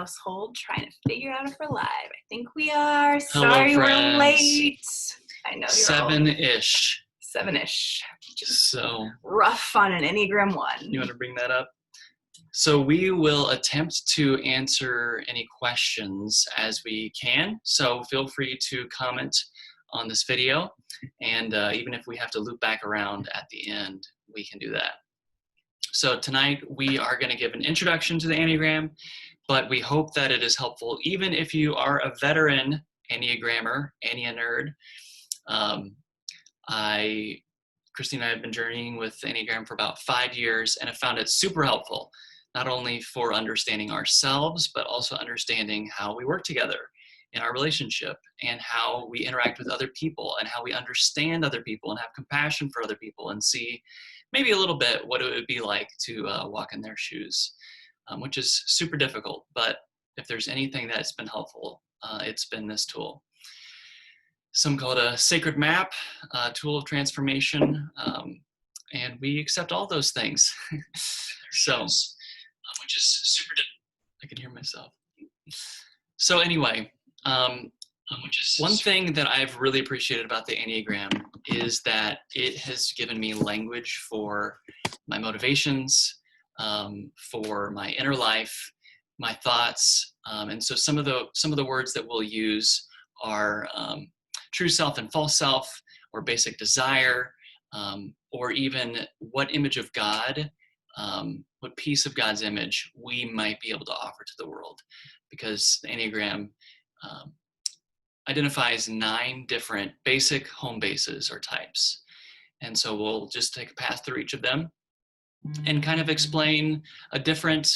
household trying to figure out if we're live. I think we are. Hello, Sorry friends. we're late. I know you're Seven-ish. Seven-ish. So rough on an Enneagram 1. You want to bring that up? So we will attempt to answer any questions as we can. So feel free to comment on this video. And even if we have to loop back around at the end, we can do that. So tonight we are going to give an introduction to the Enneagram, but we hope that it is helpful even if you are a veteran Enneagrammer, Ennea nerd. Christina and I have been journeying with Enneagram for about 5 years and have found it super helpful, not only for understanding ourselves, but also understanding how we work together in our relationship and how we interact with other people and how we understand other people and have compassion for other people and see maybe a little bit what it would be like to walk in their shoes, which is super difficult. But if there's anything that's been helpful, it's been this tool. Some call it a sacred map, a tool of transformation, and we accept all those things. So, which is super difficult. I can hear myself. So anyway, one thing that I've really appreciated about the Enneagram is that it has given me language for my motivations, for my inner life, my thoughts, and so some of the words that we'll use are true self and false self, or basic desire, or even what image of God, what piece of God's image we might be able to offer to the world, because the Enneagram identifies 9 different basic home bases or types. And so we'll just take a pass through each of them and kind of explain a different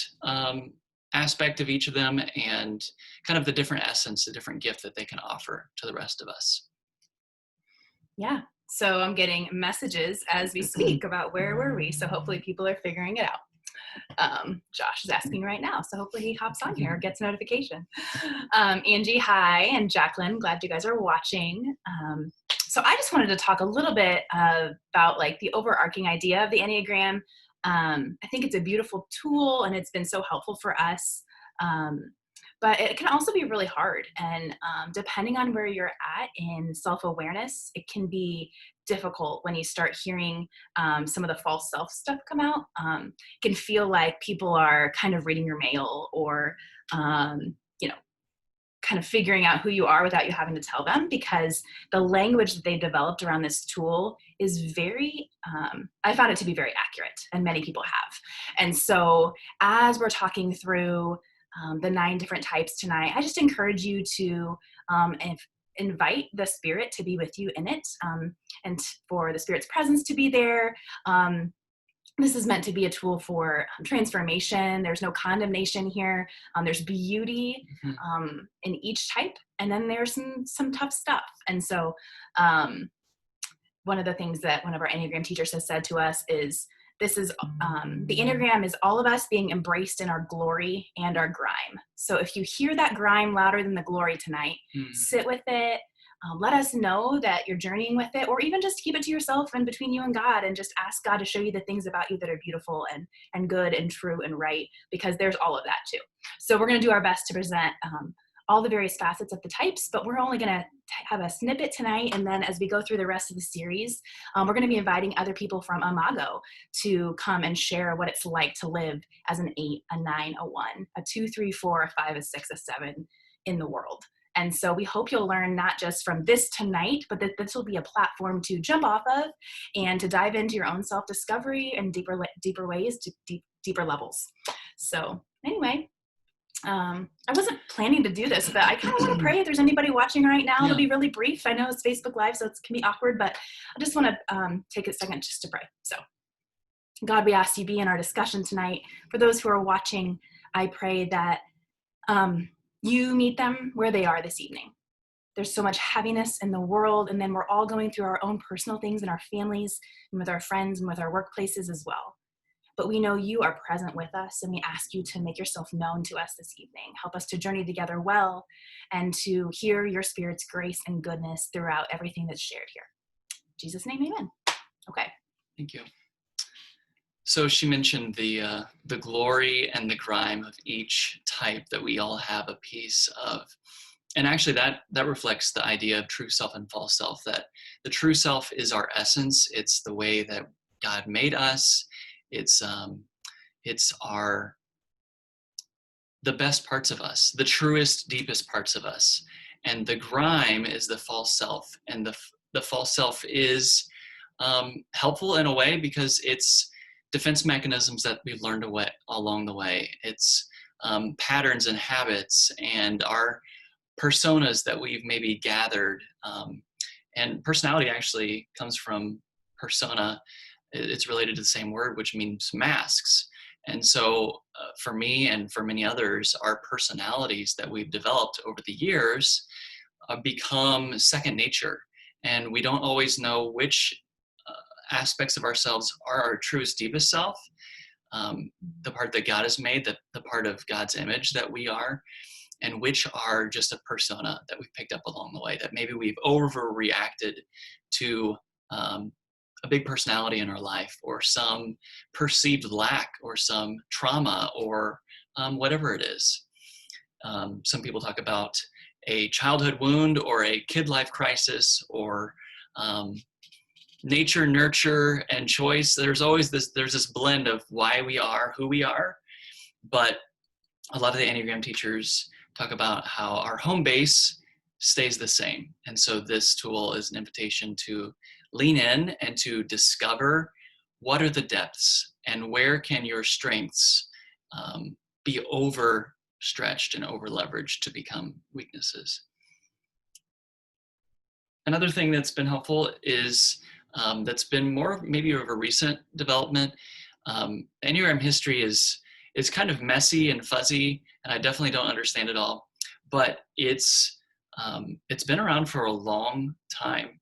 aspect of each of them and kind of the different essence, the different gift that they can offer to the rest of us. Yeah. So I'm getting messages as we speak about where were we. So hopefully people are figuring it out. Josh is asking right now, so hopefully he hops on here or gets a notification. Angie, hi, and Jacqueline, glad you guys are watching. So I just wanted to talk a little bit about like the overarching idea of the Enneagram. I think it's a beautiful tool and it's been so helpful for us. But it can also be really hard. And depending on where you're at in self-awareness, it can be difficult when you start hearing some of the false self stuff come out. It can feel like people are kind of reading your mail or, kind of figuring out who you are without you having to tell them, because the language that they've developed around this tool is very, I found it to be very accurate, and many people have. And so as we're talking through the 9 different types tonight, I just encourage you to invite the Spirit to be with you in it, and for the Spirit's presence to be there. This is meant to be a tool for transformation. There's no condemnation here. There's beauty in each type, and then there's some tough stuff. And so one of the things that one of our Enneagram teachers has said to us is, this is, the Enneagram is all of us being embraced in our glory and our grime. So if you hear that grime louder than the glory tonight, sit with it. Let us know that you're journeying with it, or even just keep it to yourself and between you and God, and just ask God to show you the things about you that are beautiful and good and true and right, because there's all of that too. So we're going to do our best to present all the various facets of the types, but we're only going to have a snippet tonight. And then as we go through the rest of the series, we're going to be inviting other people from Imago to come and share what it's like to live as an 8, a 9, a 1, a 2, 3, 4, a 5, a 6, a 7 in the world. And so we hope you'll learn not just from this tonight, but that this will be a platform to jump off of and to dive into your own self-discovery and deeper ways, to deeper levels. So anyway, I wasn't planning to do this, but I kind of want to pray if there's anybody watching right now. It'll be really brief. I know it's Facebook Live, so it can be awkward, but I just want to take a second just to pray. So God, we ask you be in our discussion tonight. For those who are watching, I pray that you meet them where they are this evening. There's so much heaviness in the world, and then we're all going through our own personal things in our families and with our friends and with our workplaces as well. But we know you are present with us, and we ask you to make yourself known to us this evening. Help us to journey together well and to hear your Spirit's grace and goodness throughout everything that's shared here. In Jesus' name, amen. Okay. Thank you. So she mentioned the glory and the grime of each type, that we all have a piece of. And actually that reflects the idea of true self and false self, that the true self is our essence. It's the way that God made us. It's the best parts of us, the truest, deepest parts of us. And the grime is the false self. And the false self is helpful in a way because it's defense mechanisms that we've learned along the way. It's patterns and habits and our personas that we've maybe gathered. And personality actually comes from persona. It's related to the same word, which means masks. And so for me and for many others, our personalities that we've developed over the years become second nature. And we don't always know which aspects of ourselves are our truest, deepest self, the part that God has made, the part of God's image that we are, and which are just a persona that we've picked up along the way, that maybe we've overreacted to a big personality in our life, or some perceived lack, or some trauma, or whatever it is. Some people talk about a childhood wound, or a kid life crisis, or nature, nurture, and choice. There's this blend of why we are who we are. But a lot of the Enneagram teachers talk about how our home base stays the same. And so this tool is an invitation to lean in and to discover what are the depths and where can your strengths be overstretched and over leveraged to become weaknesses. Another thing that's been helpful is that's been more maybe of a recent development. Enneagram history is kind of messy and fuzzy, and I definitely don't understand it all, but it's been around for a long time.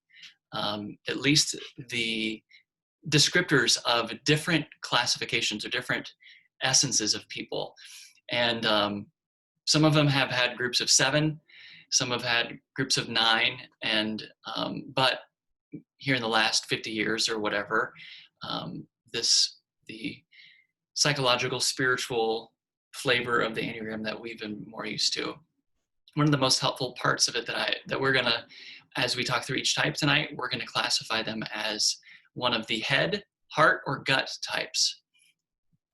At least the descriptors of different classifications or different essences of people. And some of them have had groups of 7, some have had groups of 9, and but here in the last 50 years or whatever, the psychological, spiritual flavor of the Enneagram that we've been more used to. One of the most helpful parts of it that we're gonna, as we talk through each type tonight, we're gonna classify them as one of the head, heart, or gut types.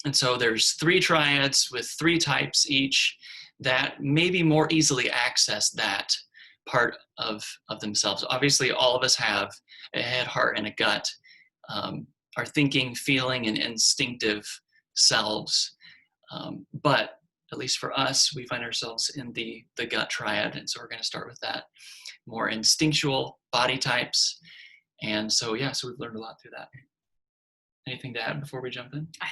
And so there's 3 triads with 3 types each that maybe more easily access that part of themselves. Obviously, all of us have a head, heart, and a gut, our thinking, feeling, and instinctive selves. But at least for us, we find ourselves in the gut triad. And so we're going to start with that. More instinctual body types. And so, so we've learned a lot through that. Anything to add before we jump in? I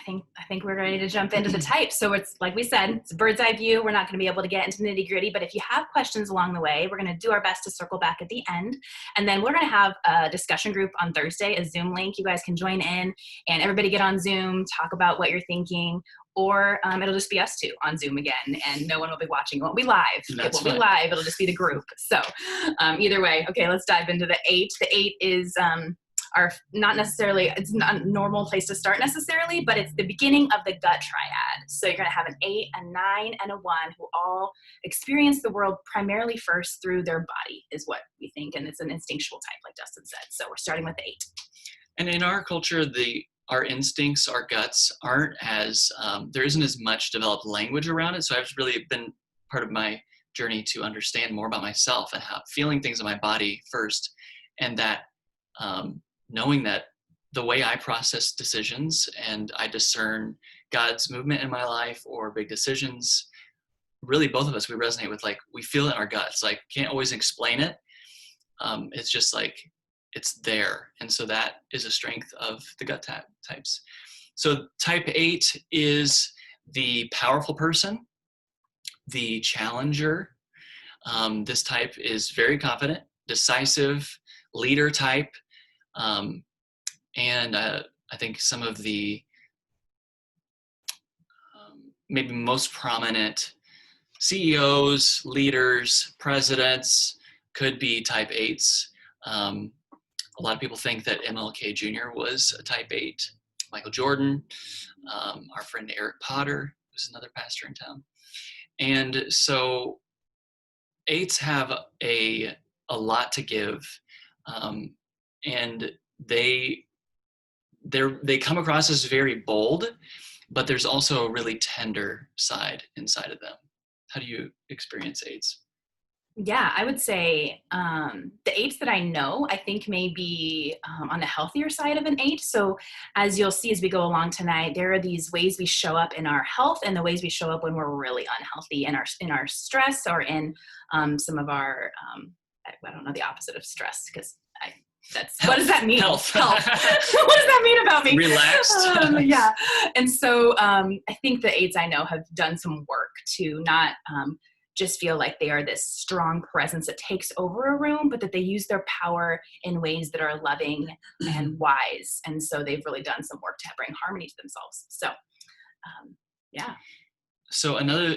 think we're ready to jump into the types. So it's like we said, it's a bird's eye view. We're not going to be able to get into nitty gritty, but if you have questions along the way, we're going to do our best to circle back at the end. And then we're going to have a discussion group on Thursday, a Zoom link. You guys can join in and everybody get on Zoom, talk about what you're thinking, or it'll just be us 2 on Zoom again, and no one will be watching. It won't be live. That's it won't be live. It'll just be the group. So either way, okay, let's dive into the 8. The 8 is it's not a normal place to start necessarily, but it's the beginning of the gut triad. So you're going to have an 8, a 9, and a 1 who all experience the world primarily first through their body, is what we think. And it's an instinctual type, like Dustin said. So we're starting with the 8. And in our culture, our instincts, our guts aren't as, there isn't as much developed language around it. So I've really been part of my journey to understand more about myself and how feeling things in my body first. And that, knowing that the way I process decisions and I discern God's movement in my life or big decisions, really both of us, we resonate with, like, we feel it in our guts, like can't always explain it. It's just like, it's there. And so that is a strength of the gut types. So type 8 is the powerful person, the challenger. This type is very confident, decisive, leader type. And I think some of the maybe most prominent CEOs, leaders, presidents could be type 8s. A lot of people think that MLK Jr. was a type 8. Michael Jordan, our friend Eric Potter, who's another pastor in town. And so 8s have a lot to give, and they come across as very bold, but there's also a really tender side inside of them. How do you experience 8s? Yeah, I would say the 8s that I know, I think may be on the healthier side of an 8. So as you'll see as we go along tonight, there are these ways we show up in our health and the ways we show up when we're really unhealthy in our stress or in some of our, I don't know the opposite of stress because that's health. What does that mean? Health. What does that mean about me? Relaxed. Yeah. And so I think the 8s I know have done some work to not just feel like they are this strong presence that takes over a room, but that they use their power in ways that are loving and wise. And so they've really done some work to bring harmony to themselves. So, yeah. So another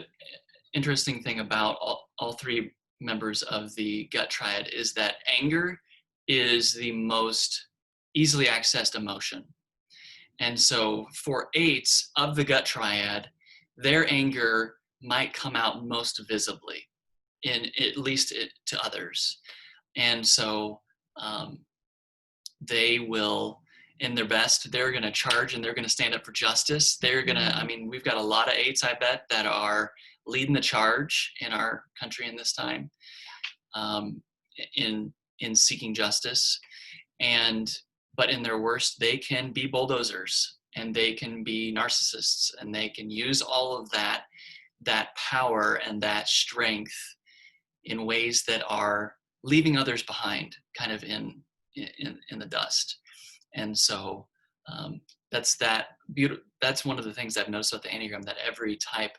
interesting thing about all 3 members of the gut triad is that anger is the most easily accessed emotion. And so for 8s of the gut triad, their anger might come out most visibly, at least to others. And so they will, in their best, they're going to charge and they're going to stand up for justice. They're going to, I mean, we've got a lot of 8s, I bet, that are leading the charge in our country in this time in seeking justice. But in their worst, they can be bulldozers and they can be narcissists and they can use all of that power and that strength in ways that are leaving others behind, kind of in the dust. And so that's one of the things I've noticed about the Enneagram, that every type,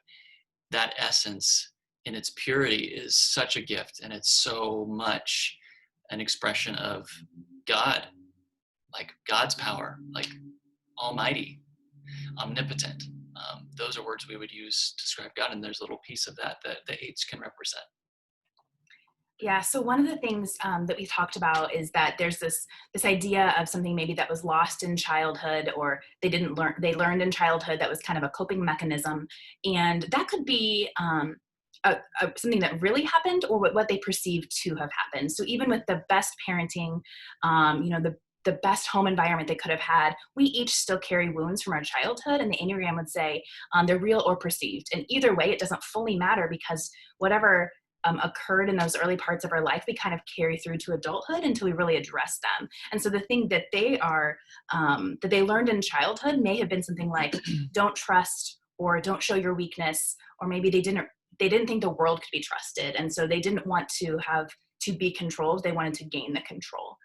that essence in its purity is such a gift, and it's so much an expression of God, like God's power, like almighty, omnipotent. Those are words we would use to describe God, and there's a little piece of that the 8s can represent. Yeah, so one of the things that we talked about is that there's this idea of something maybe that was lost in childhood, or they learned in childhood that was kind of a coping mechanism, and that could be something that really happened or what they perceived to have happened. So even with the best parenting, the best home environment they could have had, we each still carry wounds from our childhood, and the Enneagram would say they're real or perceived. And either way, it doesn't fully matter, because whatever occurred in those early parts of our life, we kind of carry through to adulthood until we really address them. And so the thing that they learned in childhood may have been something like don't trust, or don't show your weakness, or maybe they didn't think the world could be trusted, and so they didn't want to be controlled. They wanted to gain the control.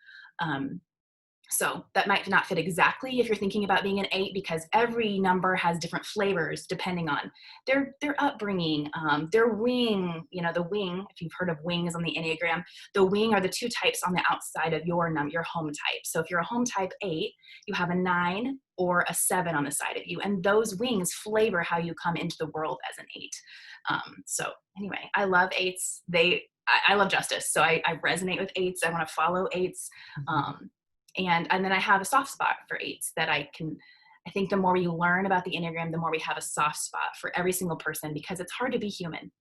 So that might not fit exactly if you're thinking about being an 8, because every number has different flavors depending on their upbringing, their wing. The wing, if you've heard of wings on the Enneagram, the wing are the 2 types on the outside of your home type. So if you're a home type 8, you have a 9 or a 7 on the side of you, and those wings flavor how you come into the world as an 8. So anyway, I love 8s. I love justice, so I resonate with 8s. I want to follow 8s. And then I have a soft spot for 8s that I think the more we learn about the Enneagram, the more we have a soft spot for every single person, because it's hard to be human.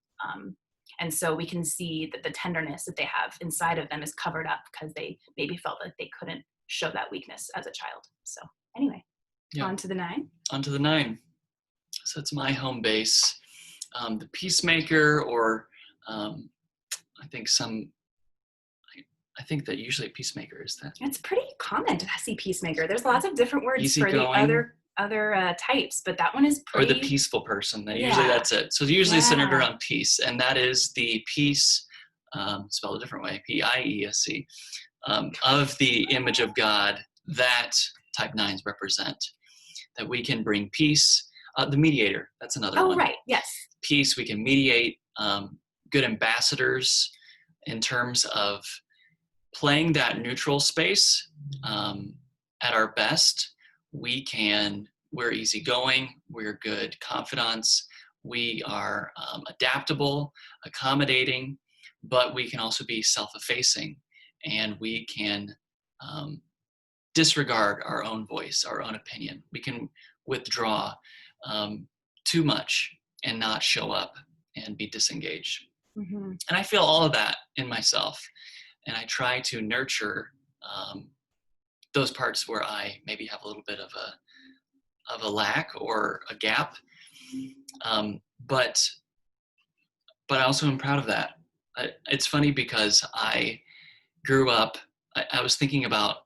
And so we can see that the tenderness that they have inside of them is covered up because they maybe felt like they couldn't show that weakness as a child. So anyway, yeah. On to the 9. On to the 9. So it's my home base. The peacemaker, or I think that usually peacemaker is that. It's pretty common to see peacemaker. There's lots of different words for the other types, but that one is pretty. Or the peaceful person. Usually that's it. So usually centered around peace, and that is the peace, spelled a different way, P-I-E-S-C, of the image of God that type 9s represent. That we can bring peace. The mediator, that's another one. Oh, right, yes. Peace, we can mediate, good ambassadors in terms of playing that neutral space. At our best, we're easygoing, we're good confidants, we are adaptable, accommodating, but we can also be self-effacing, and we can disregard our own voice, our own opinion. We can withdraw too much and not show up and be disengaged. Mm-hmm. And I feel all of that in myself. And I try to nurture those parts where I maybe have a little bit of a lack or a gap. But I also am proud of that. It's funny because I grew up, I was thinking about,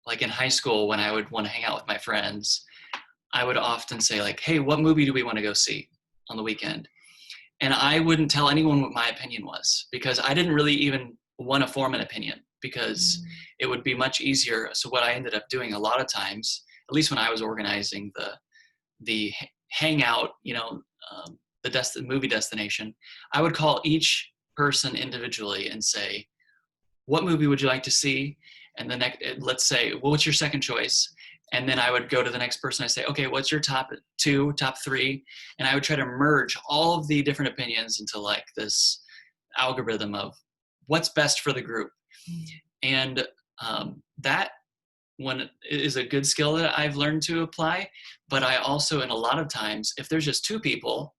like in high school when I would want to hang out with my friends, I would often say like, hey, what movie do we want to go see on the weekend? And I wouldn't tell anyone what my opinion was, because I didn't really even want to form an opinion, because it would be much easier. So what I ended up doing a lot of times, at least when I was organizing the hangout, the movie destination, I would call each person individually and say, what movie would you like to see? And the next, let's say, well, what's your second choice? And then I would go to the next person. I say, okay, what's your top 2, top 3? And I would try to merge all of the different opinions into like this algorithm of what's best for the group. And that one is a good skill that I've learned to apply. But I also, in a lot of times, if there's just 2 people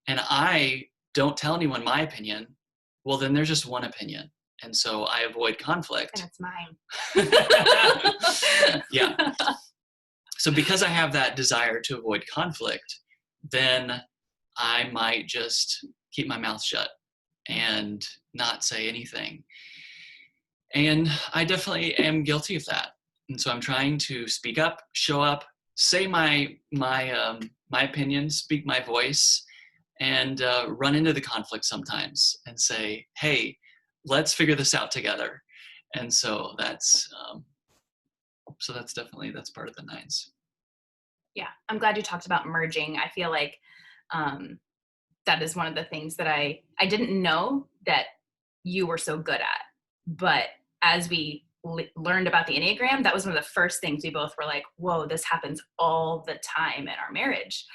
and I don't tell anyone my opinion, well, then there's just one opinion. And so I avoid conflict. And it's mine. Yeah. So because I have that desire to avoid conflict, then I might just keep my mouth shut and not say anything. And I definitely am guilty of that. And so I'm trying to speak up, show up, say my opinion, speak my voice, and run into the conflict sometimes and say, hey, let's figure this out together. And so that's definitely, that's part of the 9s. Yeah, I'm glad you talked about merging. I feel like that is one of the things that I didn't know that you were so good at. But as we learned about the Enneagram, that was one of the first things we both were like, whoa, this happens all the time in our marriage.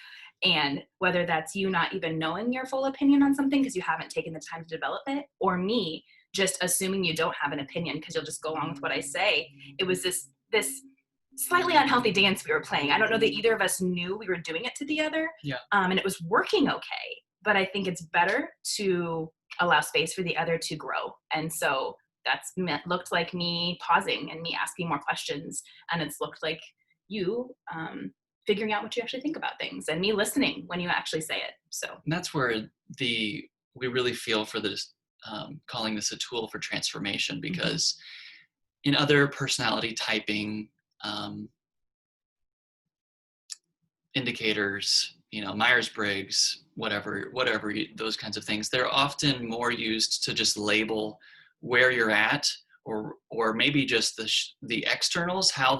And whether that's you not even knowing your full opinion on something because you haven't taken the time to develop it, or me just assuming you don't have an opinion because you'll just go along with what I say, it was this slightly unhealthy dance we were playing. I don't know that either of us knew we were doing it to the other. Yeah. And it was working okay. But I think it's better to allow space for the other to grow. And so that's looked like me pausing and me asking more questions. And it's looked like you figuring out what you actually think about things and me listening when you actually say it. So and that's where we really feel for this, calling this a tool for transformation, because in other personality typing indicators, Myers-Briggs, whatever, those kinds of things, they're often more used to just label where you're at, or maybe just the externals, how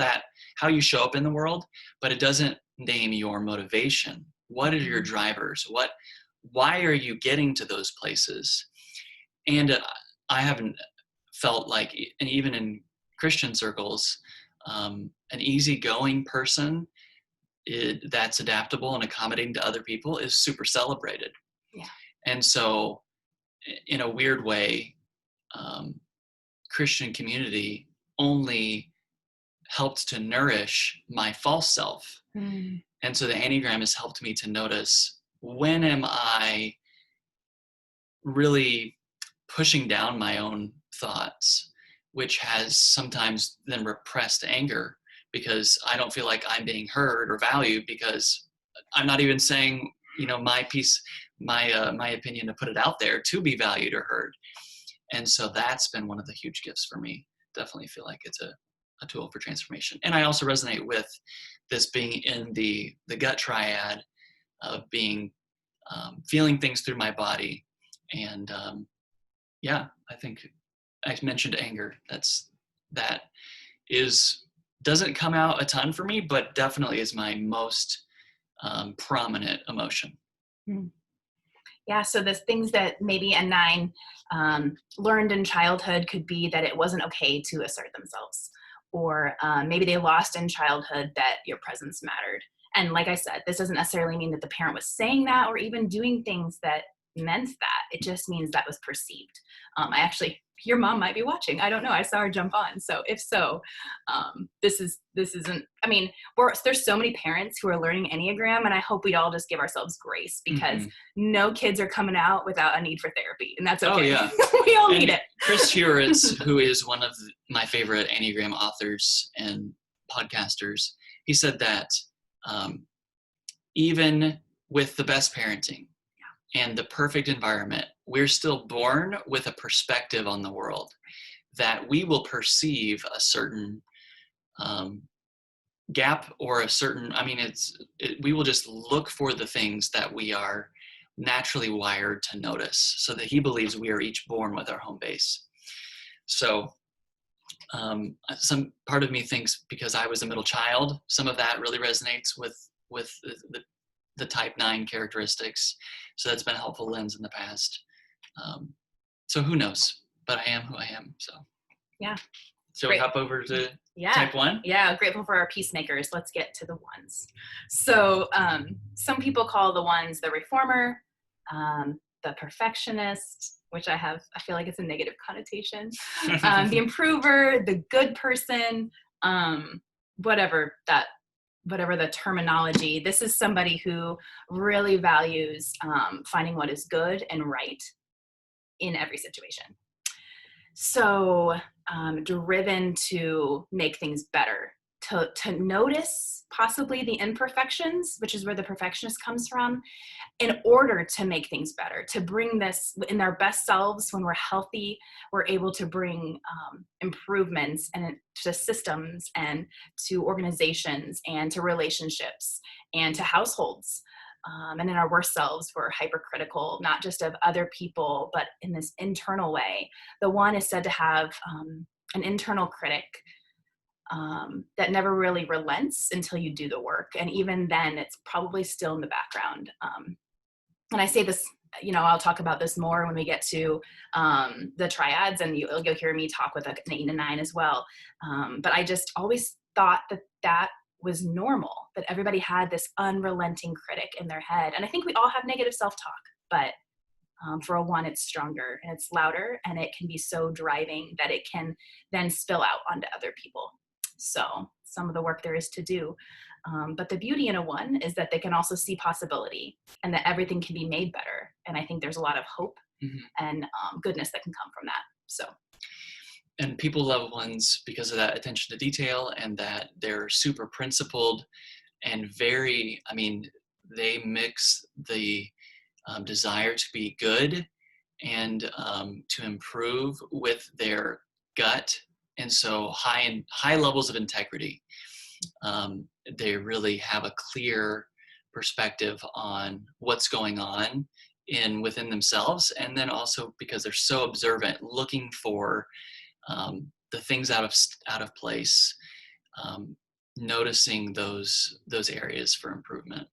you show up in the world, but it doesn't name your motivation. What are your drivers? Why are you getting to those places? And I haven't felt like, and even in Christian circles, an easygoing person that's adaptable and accommodating to other people is super celebrated. Yeah. And so in a weird way, Christian community only helped to nourish my false self. And so the Enneagram has helped me to notice, when am I really pushing down my own thoughts, which has sometimes then repressed anger because I don't feel like I'm being heard or valued, because I'm not even saying, my piece, my opinion, to put it out there to be valued or heard. And so that's been one of the huge gifts for me. Definitely feel like it's a tool for transformation. And I also resonate with this being in the gut triad of being, feeling things through my body. And I think I mentioned anger. That doesn't come out a ton for me, but definitely is my most prominent emotion. Yeah, so the things that maybe a 9 learned in childhood could be that it wasn't okay to assert themselves, or maybe they lost in childhood that your presence mattered. And like I said, this doesn't necessarily mean that the parent was saying that or even doing things that meant that. It just means that was perceived. I actually your mom might be watching. I don't know. I saw her jump on. So if so, this isn't, I mean, there's so many parents who are learning Enneagram, and I hope we'd all just give ourselves grace, because no kids are coming out without a need for therapy, and that's okay. Oh, yeah. We all need it. Chris Heuritz, who is one of my favorite Enneagram authors and podcasters, he said that even with the best parenting and the perfect environment, we're still born with a perspective on the world that we will perceive a certain gap or a certain, I mean, we will just look for the things that we are naturally wired to notice, so that he believes we are each born with our home base. So some part of me thinks, because I was a middle child, some of that really resonates with the type 9 characteristics. So that's been a helpful lens in the past. So who knows? But I am who I am. So yeah. So we hop over to type 1? Yeah, grateful for our peacemakers. Let's get to the ones. So some people call the ones the reformer, the perfectionist, which I feel like it's a negative connotation, the improver, the good person, whatever the terminology. This is somebody who really values finding what is good and right in every situation. So driven to make things better, to notice possibly the imperfections, which is where the perfectionist comes from, in order to make things better, to bring this in our best selves. When we're healthy, we're able to bring improvements and to systems and to organizations and to relationships and to households. And in our worst selves, we're hypercritical, not just of other people, but in this internal way. The one is said to have an internal critic that never really relents until you do the work. And even then, it's probably still in the background. And I say this, I'll talk about this more when we get to the triads, and you'll hear me talk with an 8 and a 9 as well. But I just always thought that was normal, that everybody had this unrelenting critic in their head. And I think we all have negative self-talk, but for a 1, it's stronger and it's louder, and it can be so driving that it can then spill out onto other people. So some of the work there is to do. But the beauty in a 1 is that they can also see possibility, and that everything can be made better. And I think there's a lot of hope and goodness that can come from that. So. And people love 1s because of that attention to detail, and that they're super principled and very, they mix the desire to be good and to improve with their gut. And so high levels of integrity. They really have a clear perspective on what's going on within themselves. And then also because they're so observant, looking for the things out of place, noticing those areas for improvement.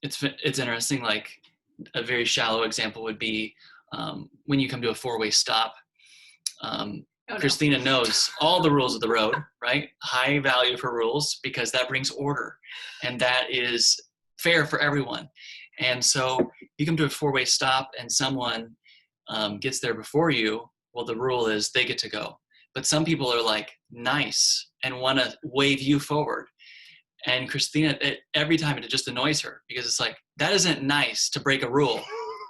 It's interesting. Like a very shallow example would be when you come to a 4-way stop. Christina knows all the rules of the road, right? High value for rules, because that brings order, and that is fair for everyone. And so you come to a 4-way stop and someone gets there before you. Well, the rule is they get to go. But some people are like nice and want to wave you forward. And Christina, every time it just annoys her, because it's like, that isn't nice to break a rule.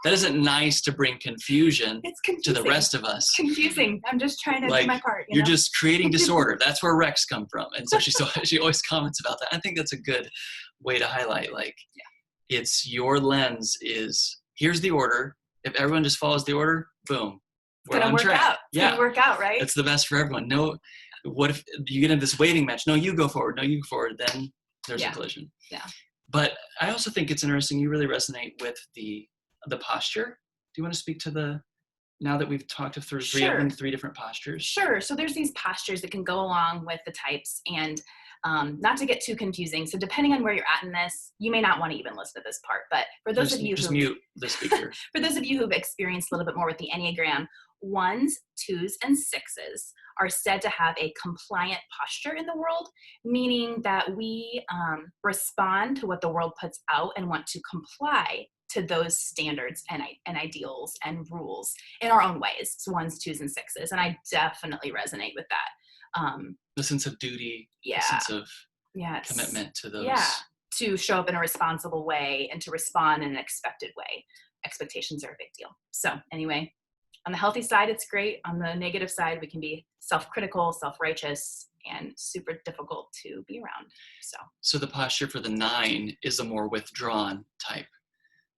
That isn't nice to bring confusion to the rest of us. It's confusing. I'm just trying to do my part. You're just creating disorder. That's where wrecks come from. And so she always comments about that. I think that's a good way to highlight, it's your lens is, here's the order. If everyone just follows the order, boom, we're on track. It's gonna work out, right? It's the best for everyone. No, what if you get into this waving match? No, you go forward. No, you go forward. Then there's a collision. Yeah. But I also think it's interesting. You really resonate with the posture. Do you want to speak to now that we've talked through three different postures? Sure. So there's these postures that can go along with the types, and not to get too confusing. So depending on where you're at in this, you may not want to even listen to this part, but for those of you just mute the speaker. For those of you who've experienced a little bit more with the Enneagram, 1s, 2s, and 6s are said to have a compliant posture in the world, meaning that we respond to what the world puts out and want to comply to those standards and ideals and rules in our own ways. So 1s, 2s, and 6s. And I definitely resonate with that. The sense of duty, yeah, the sense of yes, commitment to those. Yeah, to show up in a responsible way and to respond in an expected way. Expectations are a big deal. So anyway, on the healthy side, it's great. On the negative side, we can be self-critical, self-righteous, and super difficult to be around. So the posture for the 9 is a more withdrawn type.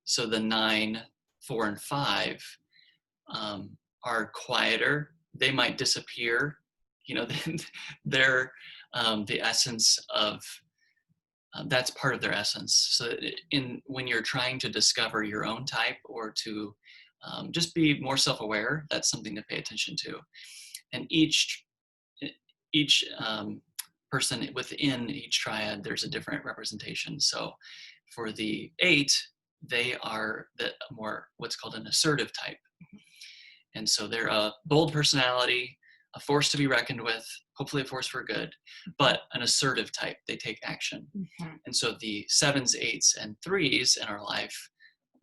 So the 9, 4, and 5 are quieter. They might disappear. They're the essence of, that's part of their essence. So when you're trying to discover your own type or to just be more self-aware, that's something to pay attention to. And each person within each triad, there's a different representation. So for the 8, they are the more what's called an assertive type. And so they're a bold personality, a force to be reckoned with, hopefully a force for good, but an assertive type. They take action. Mm-hmm. And so the 7s, 8s, and 3s in our life,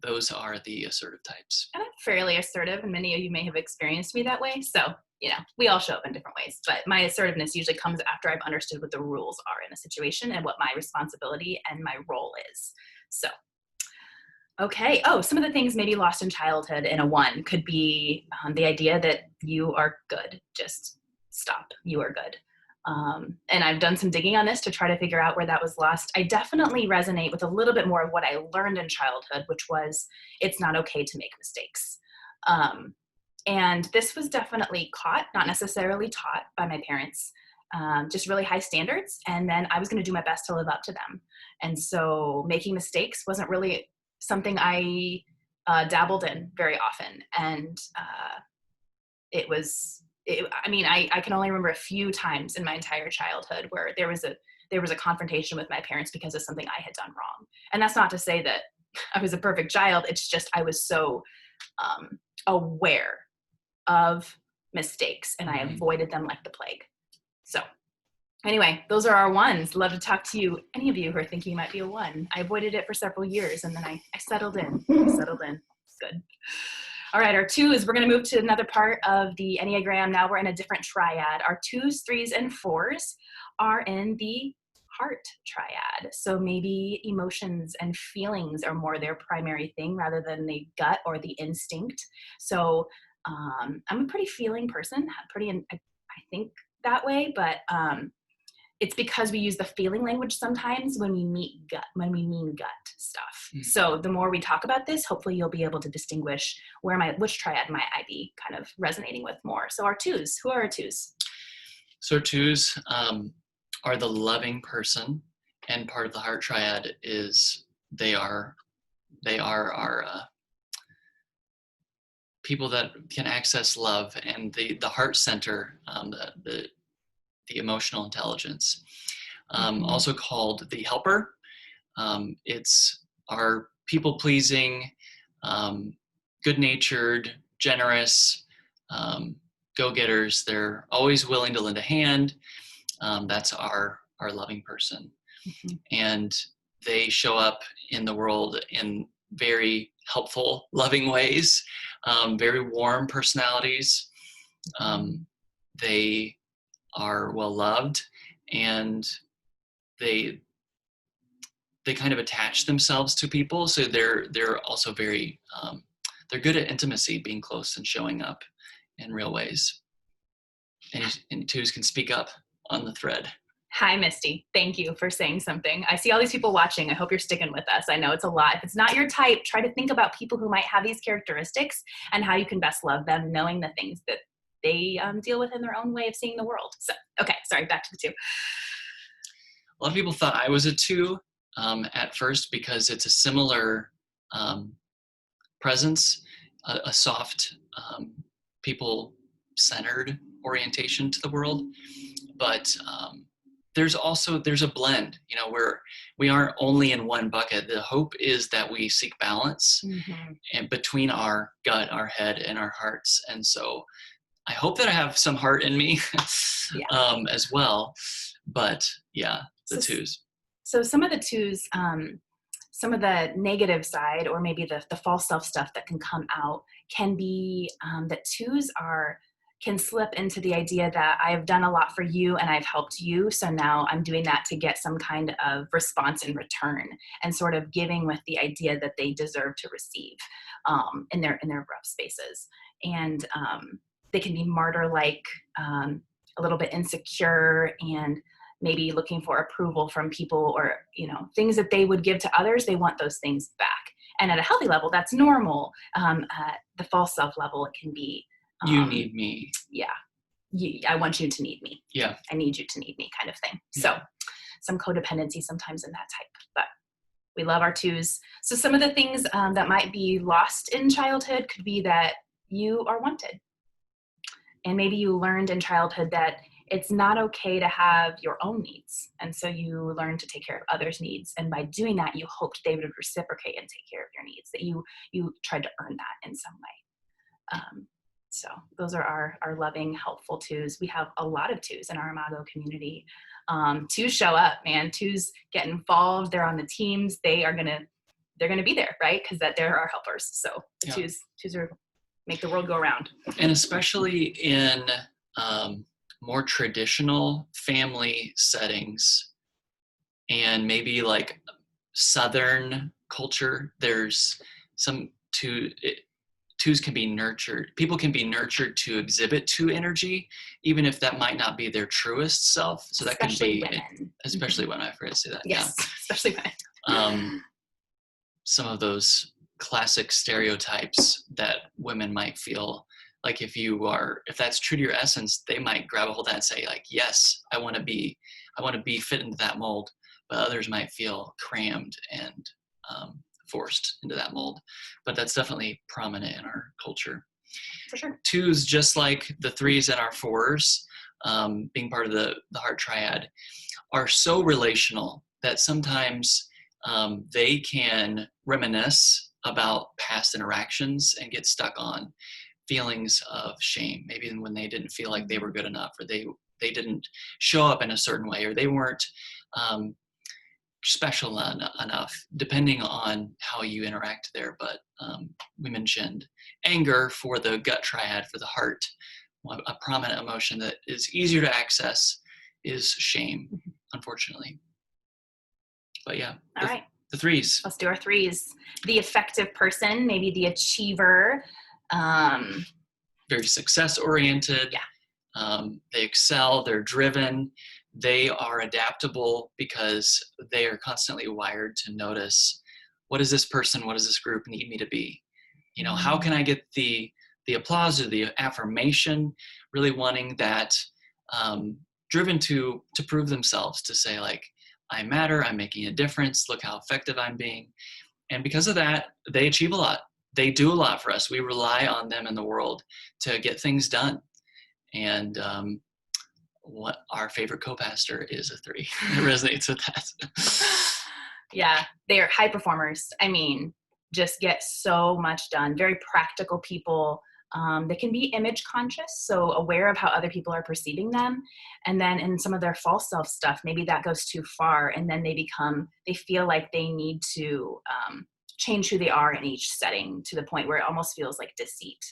those are the assertive types. And I'm fairly assertive, and many of you may have experienced me that way. So, we all show up in different ways. But my assertiveness usually comes after I've understood what the rules are in a situation and what my responsibility and my role is. So, okay. Oh, some of the things maybe lost in childhood in a 1 could be the idea that you are good. Just stop. You are good. And I've done some digging on this to try to figure out where that was lost. I definitely resonate with a little bit more of what I learned in childhood, which was it's not okay to make mistakes. And this was definitely caught, not necessarily taught by my parents, just really high standards. And then I was going to do my best to live up to them. And so making mistakes wasn't really something I dabbled in very often. And I can only remember a few times in my entire childhood where there was a confrontation with my parents because of something I had done wrong. And that's not to say that I was a perfect child. It's just I was so aware of mistakes and I avoided them like the plague. So anyway, those are our 1s. Love to talk to you, any of you who are thinking you might be a 1. I avoided it for several years and then I settled in. Good. All right, our 2s, we're going to move to another part of the Enneagram. Now we're in a different triad. Our 2s, 3s, and 4s are in the heart triad. So maybe emotions and feelings are more their primary thing rather than the gut or the instinct. So I'm a pretty feeling person, I think that way, but it's because we use the feeling language sometimes when we mean gut stuff. Mm-hmm. So the more we talk about this, hopefully you'll be able to distinguish which triad might I be kind of resonating with more. So our 2s, who are our 2s? So our 2s are the loving person, and part of the heart triad is they are our people that can access love and the heart center, the emotional intelligence, also called the helper. It's our people-pleasing, good-natured, generous, go-getters. They're always willing to lend a hand. That's our loving person. Mm-hmm. And they show up in the world in very helpful, loving ways, very warm personalities. They are well loved, and they kind of attach themselves to people. So they're also very they're good at intimacy, being close and showing up in real ways. And 2s can speak up on the thread. Hi, Misty. Thank you for saying something. I see all these people watching. I hope you're sticking with us. I know it's a lot. If it's not your type, try to think about people who might have these characteristics and how you can best love them, knowing the things that they deal with in their own way of seeing the world. So, okay, sorry, back to the 2. A lot of people thought I was a 2 at first because it's a similar presence, a soft, people-centered orientation to the world. But there's a blend, where we aren't only in one bucket. The hope is that we seek balance and between our gut, our head, and our hearts. And so I hope that I have some heart in me as well. But yeah, the 2s. So some of the 2s, some of the negative side, or maybe the false self stuff that can come out, can be that twos can slip into the idea that I've done a lot for you and I've helped you, so now I'm doing that to get some kind of response in return, and sort of giving with the idea that they deserve to receive in their rough spaces. And they can be martyr-like, a little bit insecure, and maybe looking for approval from people, or things that they would give to others, they want those things back. And at a healthy level, that's normal. At the false self level, it can be you need me. Yeah. I want you to need me. Yeah. I need you to need me, kind of thing. So some codependency sometimes in that type, but we love our twos. So some of the things that might be lost in childhood could be that you are wanted. And maybe you learned in childhood that it's not okay to have your own needs. And so you learned to take care of others' needs. And by doing that, you hoped they would reciprocate and take care of your needs, that you tried to earn that in some way. So those are our loving, helpful twos. We have a lot of twos in our Imago community. Twos show up, man. Twos get involved. They're on the teams. They're gonna be there, right? Because they're our helpers. So the twos are make the world go around. And especially in more traditional family settings, and maybe like Southern culture, there's some twos can be nurtured. People can be nurtured to exhibit two energy, even if that might not be their truest self. So that Especially can be, women. Especially women, I forgot to say that. Yes, yeah. Especially women. Some of those classic stereotypes that women might feel like, if that's true to your essence, they might grab a hold of that and say, like, yes, I want to be fit into that mold. But others might feel crammed and forced into that mold. But that's definitely prominent in our culture. For sure. Twos, just like the threes and our fours, being part of the heart triad, are so relational that sometimes they can reminisce about past interactions and get stuck on feelings of shame, maybe when they didn't feel like they were good enough, or they didn't show up in a certain way, or they weren't special enough, depending on how you interact there. But we mentioned anger for the gut triad, for the heart. A prominent emotion that is easier to access is shame, unfortunately. But yeah. All right. The threes. Let's do our threes. The effective person, maybe the achiever. Very success oriented. Yeah. They excel. They're driven. They are adaptable because they are constantly wired to notice, what does this person, what does this group need me to be? How can I get the applause or the affirmation? Really wanting that, driven to prove themselves, to say, like, I matter, I'm making a difference, look how effective I'm being. And because of that, they achieve a lot. They do a lot for us. We rely on them in the world to get things done. And what our favorite co-pastor is a 3. It resonates with that. Yeah, they are high performers. I mean, just get so much done. Very practical people. They can be image conscious, so aware of how other people are perceiving them. And then in some of their false self stuff, maybe that goes too far, and then they feel like they need to change who they are in each setting, to the point where it almost feels like deceit.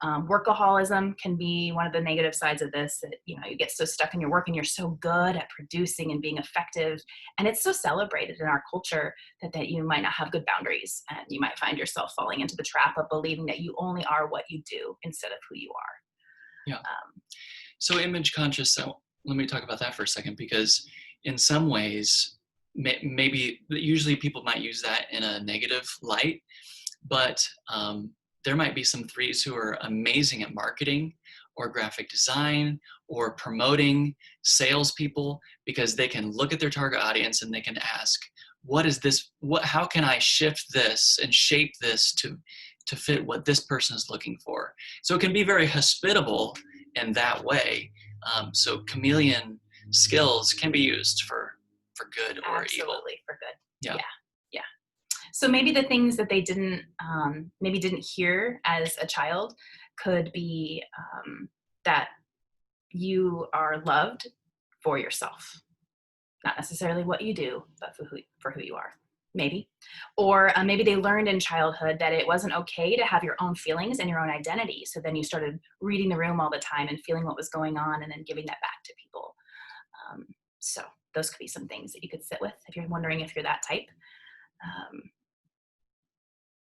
Workaholism can be one of the negative sides of this. That, you get so stuck in your work and you're so good at producing and being effective, and it's so celebrated in our culture that you might not have good boundaries, and you might find yourself falling into the trap of believing that you only are what you do instead of who you are. Yeah. So image conscious. So let me talk about that for a second, because in some ways, maybe usually people might use that in a negative light, but there might be some 3s who are amazing at marketing or graphic design or promoting, salespeople, because they can look at their target audience and they can ask, what is this? How can I shift this and shape this to fit what this person is looking for? So it can be very hospitable in that way. So chameleon skills can be used for good or evil. Absolutely, for good. Yeah. So maybe the things that they didn't hear as a child could be that you are loved for yourself, not necessarily what you do, but for who you are. maybe. Or maybe they learned in childhood that it wasn't okay to have your own feelings and your own identity. So then you started reading the room all the time and feeling what was going on and then giving that back to people. So those could be some things that you could sit with if you're wondering if you're that type.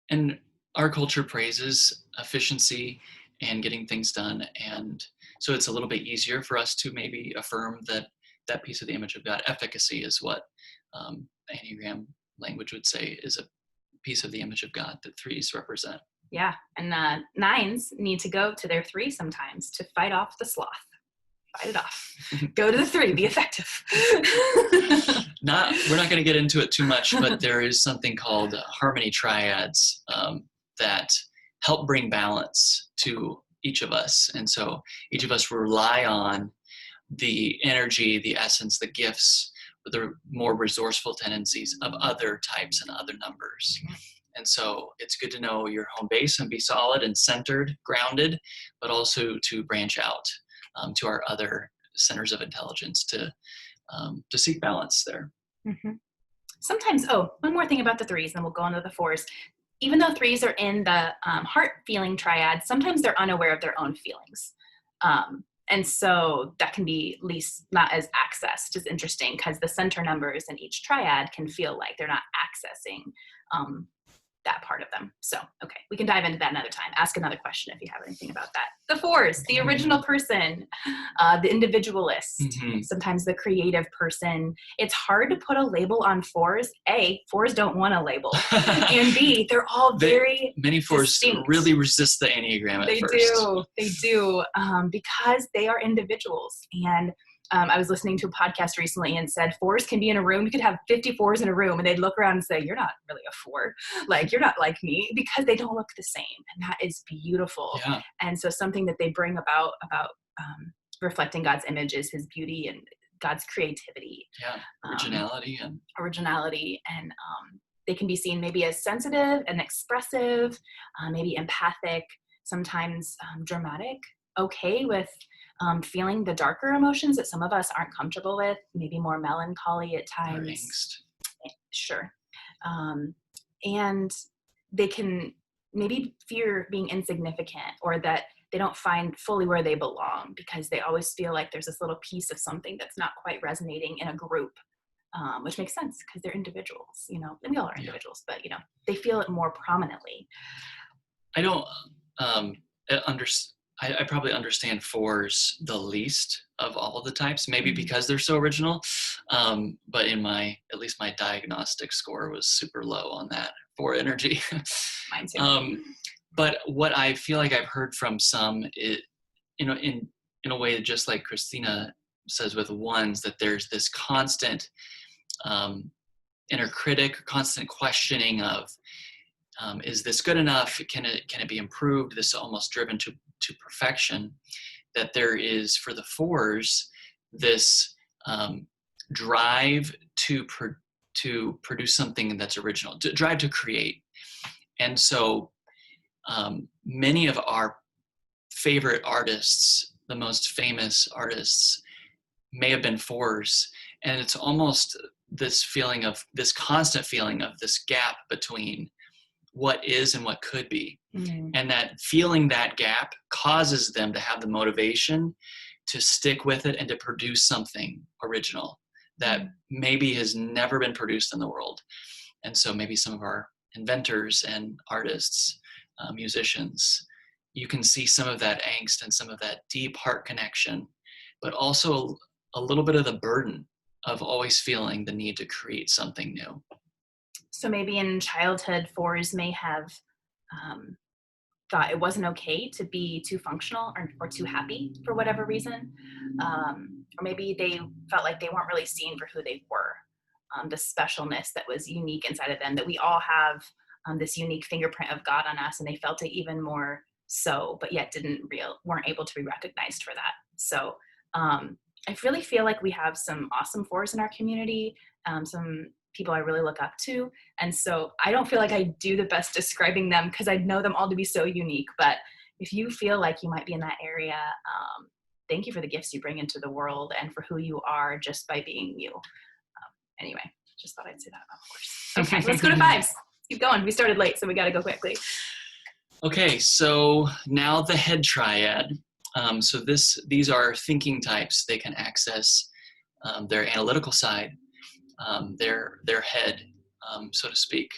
And our culture praises efficiency and getting things done. And so it's a little bit easier for us to maybe affirm that that piece of the image of God. Efficacy is what Enneagram language would say is a piece of the image of God that threes represent. Yeah, and nines need to go to their three sometimes to fight off the sloth. Fight it off. Go to the three. Be effective. We're not going to get into it too much, but there is something called harmony triads that help bring balance to each of us. And so each of us rely on the energy, the essence, the gifts, the more resourceful tendencies of other types and other numbers. And so it's good to know your home base and be solid and centered, grounded, but also to branch out to our other centers of intelligence to seek balance there. Mm-hmm. Sometimes, one more thing about the threes, and we'll go on to the fours. Even though threes are in the heart feeling triad, sometimes they're unaware of their own feelings. And so that can be at least not as accessed. It's interesting because the center numbers in each triad can feel like they're not accessing that part of them. So, okay, we can dive into that another time. Ask another question if you have anything about that. The fours, the original person, the individualist, sometimes the creative person. It's hard to put a label on fours. A, fours don't want a label. And B, they're all many fours distinct. Really resist the Enneagram at first. They do, because they are individuals. And I was listening to a podcast recently and said fours can be in a room. You could have 50 fours in a room and they'd look around and say, you're not really a four. Like, you're not like me, because they don't look the same. And that is beautiful. Yeah. And so something that they bring about reflecting God's image is his beauty and God's creativity. Yeah, originality. And they can be seen maybe as sensitive and expressive, maybe empathic, sometimes dramatic, okay with feeling the darker emotions that some of us aren't comfortable with, maybe more melancholy at times. Or angst. Sure. And they can maybe fear being insignificant, or that they don't find fully where they belong, because they always feel like there's this little piece of something that's not quite resonating in a group, which makes sense because they're individuals, and we all are individuals, but, they feel it more prominently. I don't I probably understand fours the least of all of the types, maybe because they're so original. But at least my diagnostic score was super low on that four energy. Mine too. But what I feel like I've heard from some, in a way, just like Christina says with ones, that there's this constant inner critic, constant questioning of, is this good enough? Can it be improved? This almost driven to perfection. That there is, for the fours, this drive to produce something that's original, drive to create. And so many of our favorite artists, the most famous artists, may have been fours, and it's almost this constant feeling of this gap between what is and what could be. And that feeling that gap causes them to have the motivation to stick with it and to produce something original that maybe has never been produced in the world. And so maybe some of our inventors and artists, musicians, you can see some of that angst and some of that deep heart connection, but also a little bit of the burden of always feeling the need to create something new. So maybe in childhood, fours may have thought it wasn't okay to be too functional or too happy for whatever reason. Or maybe they felt like they weren't really seen for who they were, the specialness that was unique inside of them, that we all have this unique fingerprint of God on us, and they felt it even more so, but yet weren't able to be recognized for that. So I really feel like we have some awesome fours in our community, some people I really look up to. And so I don't feel like I do the best describing them because I know them all to be so unique. But if you feel like you might be in that area, thank you for the gifts you bring into the world and for who you are just by being you. Anyway. Just thought I'd say that, of course. Okay, let's go to fives. Keep going. We started late, so we got to go quickly. Okay, so now the head triad. So these are thinking types. They can access their analytical side, their head, so to speak.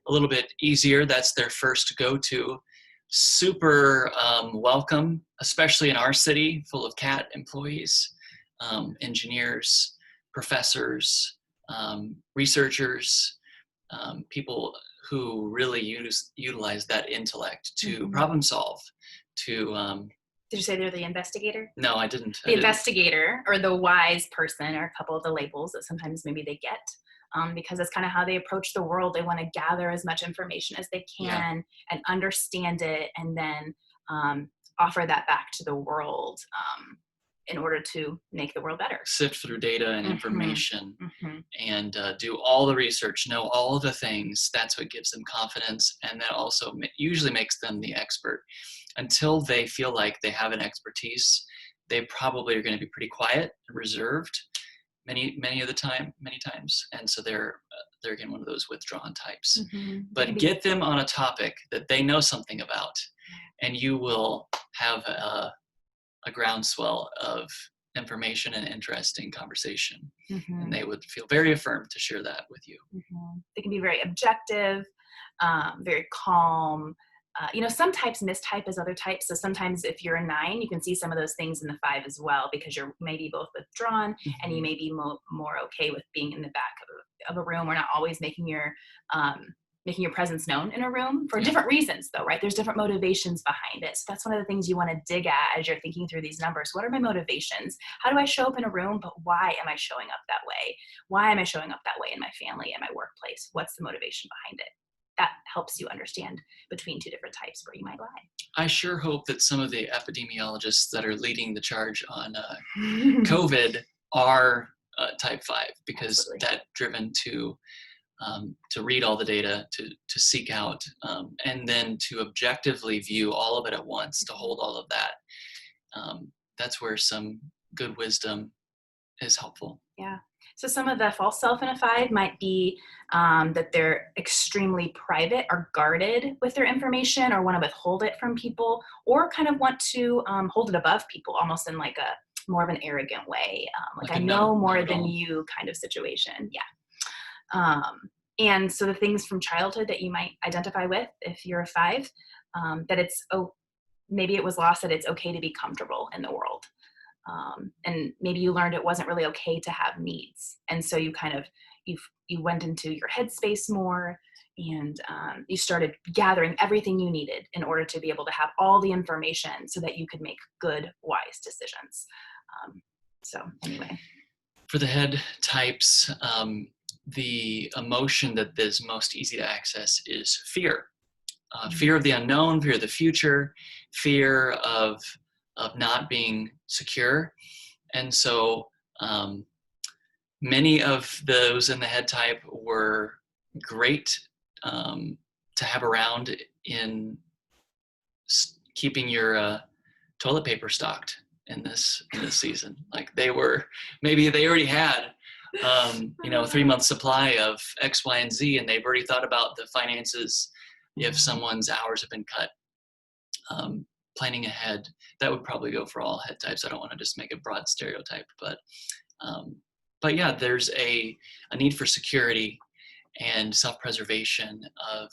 A little bit easier. That's their first go-to. Super welcome, especially in our city, full of CAT employees, engineers, professors, researchers, people who really utilize that intellect to problem solve, to Did you say they're the investigator? No, I didn't. The investigator or the wise person are a couple of the labels that sometimes maybe they get, because that's kind of how they approach the world. They want to gather as much information as they can and understand it, and then offer that back to the world in order to make the world better. Sift through data and information and do all the research, know all the things. That's what gives them confidence, and that also usually makes them the expert. Until they feel like they have an expertise, they probably are going to be pretty quiet and reserved many times, and so they're again one of those withdrawn types. But get them on a topic that they know something about, and you will have a groundswell of information and interesting conversation, and they would feel very affirmed to share that with you. They can be very objective, very calm. Some types mistype as other types. So sometimes if you're a 9, you can see some of those things in the 5 as well, because you're maybe both withdrawn and you may be more okay with being in the back of a room. We're not always making your presence known in a room for different reasons though, right? There's different motivations behind it. So that's one of the things you want to dig at as you're thinking through these numbers. What are my motivations? How do I show up in a room, but why am I showing up that way? Why am I showing up that way in my family and my workplace? What's the motivation behind it? That helps you understand between two different types where you might lie. I sure hope that some of the epidemiologists that are leading the charge on COVID are type 5, because that driven to read all the data, to seek out, and then to objectively view all of it at once, to hold all of that. That's where some good wisdom is helpful. Yeah. So some of the false self in a 5 might be that they're extremely private or guarded with their information, or want to withhold it from people, or kind of want to hold it above people, almost in like a more of an arrogant way. Like I know more than you kind of situation. Yeah. And so the things from childhood that you might identify with if you're a 5, that maybe it was lost that it's okay to be comfortable in the world. And maybe you learned it wasn't really okay to have needs. And so you kind of, you went into your headspace more, and you started gathering everything you needed in order to be able to have all the information so that you could make good, wise decisions. So anyway. For the head types, the emotion that is most easy to access is fear. Fear of the unknown, fear of the future, fear of not being secure. And so many of those in the head type were great to have around in keeping your toilet paper stocked in this season. Like maybe they already had 3-month supply of X, Y, and Z, and they've already thought about the finances if someone's hours have been cut. Planning ahead. That would probably go for all head types. I don't want to just make a broad stereotype, but yeah, there's a need for security and self-preservation, of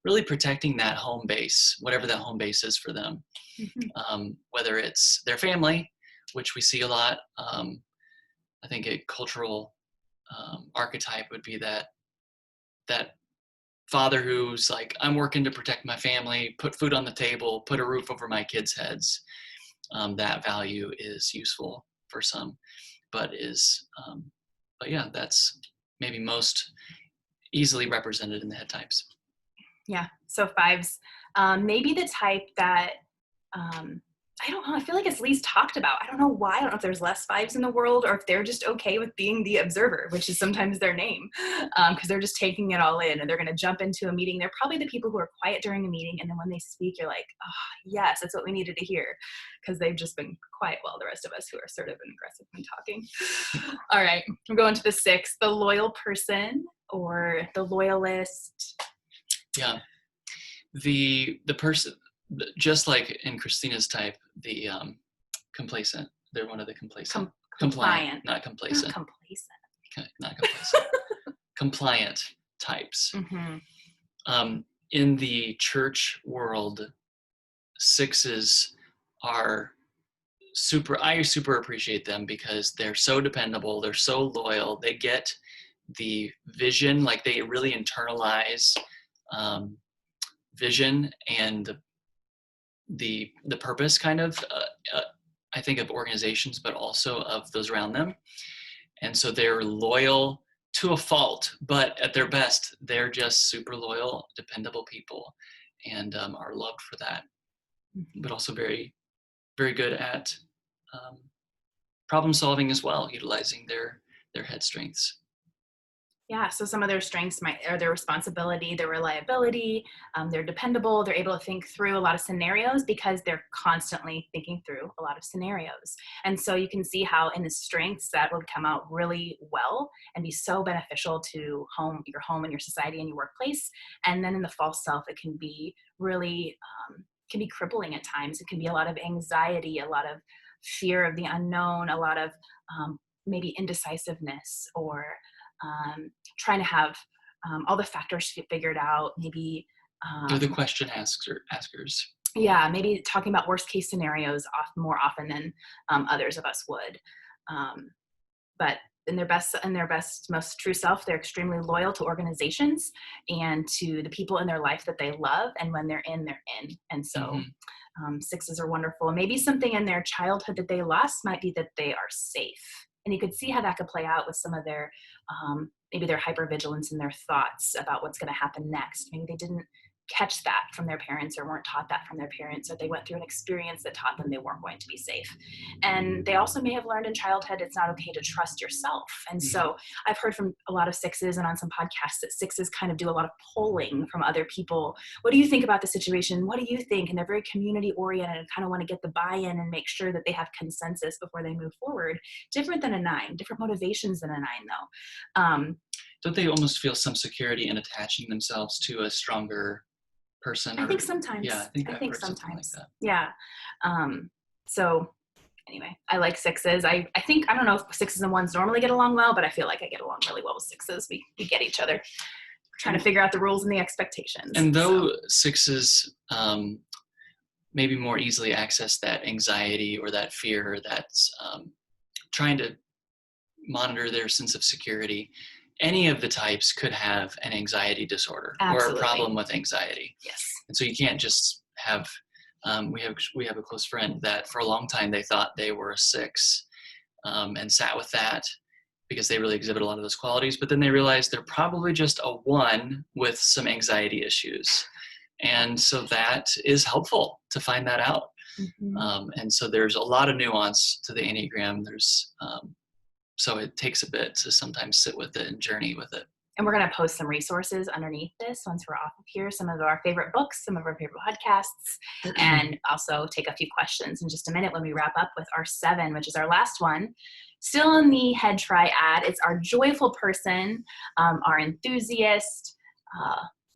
really protecting that home base, whatever that home base is for them. Whether it's their family, which we see a lot. I think a cultural archetype would be that father who's like, I'm working to protect my family, put food on the table, put a roof over my kids' heads. That value is useful for some, but yeah, that's maybe most easily represented in the head types. Yeah. So 5s, maybe the type that I don't know. I feel like it's least talked about. I don't know why. I don't know if there's less fives in the world or if they're just okay with being the observer, which is sometimes their name, because they're just taking it all in and they're going to jump into a meeting. They're probably the people who are quiet during a meeting. And then when they speak, you're like, oh, yes, that's what we needed to hear, because they've just been quiet while the rest of us who are assertive and aggressive and talking. All right. I'm going to the 6, the loyal person or the loyalist. Yeah. The person, just like in Christina's type, the complacent. They're one of the complacent. Compliant, not complacent. Not complacent. Okay, not complacent. Compliant types. Mm-hmm. In the church world, 6s are I super appreciate them because they're so dependable. They're so loyal. They get the vision, like they really internalize vision and the purpose kind of I think of organizations, but also of those around them. And so they're loyal to a fault, but at their best, they're just super loyal, dependable people, and are loved for that. But also very, very good at problem solving as well, utilizing their head strengths. Yeah, so some of their strengths are their responsibility, their reliability, they're dependable, they're able to think through a lot of scenarios because they're constantly thinking through a lot of scenarios. And so you can see how in the strengths that would come out really well and be so beneficial to your home and your society and your workplace. And then in the false self, it can be really, can be crippling at times. It can be a lot of anxiety, a lot of fear of the unknown, a lot of maybe indecisiveness or trying to have all the factors figured out, maybe They're the question askers. Yeah, maybe talking about worst case scenarios more often than others of us would. But in their best, most true self, they're extremely loyal to organizations and to the people in their life that they love. And when they're in, they're in. And so 6s are wonderful. Maybe something in their childhood that they lost might be that they are safe. And you could see how that could play out with some of their, maybe their hypervigilance and their thoughts about what's going to happen next. Maybe they didn't catch that from their parents or weren't taught that from their parents, or they went through an experience that taught them they weren't going to be safe. And they also may have learned in childhood it's not okay to trust yourself. And so I've heard from a lot of 6s and on some podcasts that 6s kind of do a lot of polling from other people. What do you think about the situation? What do you think? And they're very community oriented and kind of want to get the buy-in and make sure that they have consensus before they move forward. Different than a 9, different motivations than a 9 though. Don't they almost feel some security in attaching themselves to a stronger person? I think sometimes. Yeah, I think sometimes. Like that. Yeah. So anyway, I like 6s. I think, I don't know if 6s and 1s normally get along well, but I feel like I get along really well with 6s. We get each other. We're trying to figure out the rules and the expectations. And though 6s maybe more easily access that anxiety or that fear that's trying to monitor their sense of security, any of the types could have an anxiety disorder. Absolutely. Or a problem with anxiety. Yes. And so you can't just have, we have a close friend that for a long time they thought they were a 6 and sat with that because they really exhibit a lot of those qualities, but then they realized they're probably just a 1 with some anxiety issues. And so that is helpful to find that out. And so there's a lot of nuance to the Enneagram. There's, so it takes a bit to sometimes sit with it and journey with it. And we're going to post some resources underneath this once we're off of here, some of our favorite books, some of our favorite podcasts, and also take a few questions in just a minute when we wrap up with our 7, which is our last one. Still in the head triad, it's our joyful person, our enthusiast.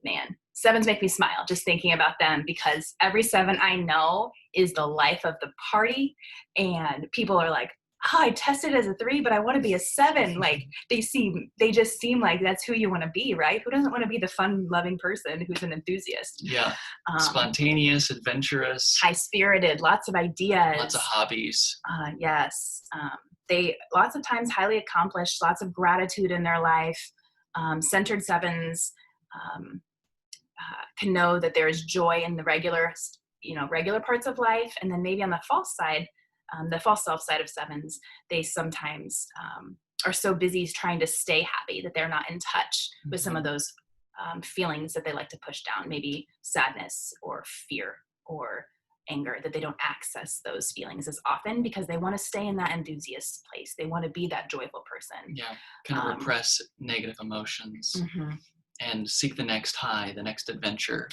Man, 7s make me smile just thinking about them, because every 7 I know is the life of the party, and people are like, oh, I tested as a 3, but I want to be a 7. Like they just seem like that's who you want to be, right? Who doesn't want to be the fun-loving person who's an enthusiast? Yeah, spontaneous, adventurous, high-spirited, lots of ideas, lots of hobbies. Yes, they lots of times highly accomplished, lots of gratitude in their life. Centered 7s can know that there is joy in the regular parts of life, and then maybe on the false side. The false self side of 7s, they sometimes are so busy trying to stay happy that they're not in touch with some of those feelings that they like to push down, maybe sadness or fear or anger, that they don't access those feelings as often because they want to stay in that enthusiast place. They want to be that joyful person. Yeah, kind of repress negative emotions and seek the next high, the next adventure,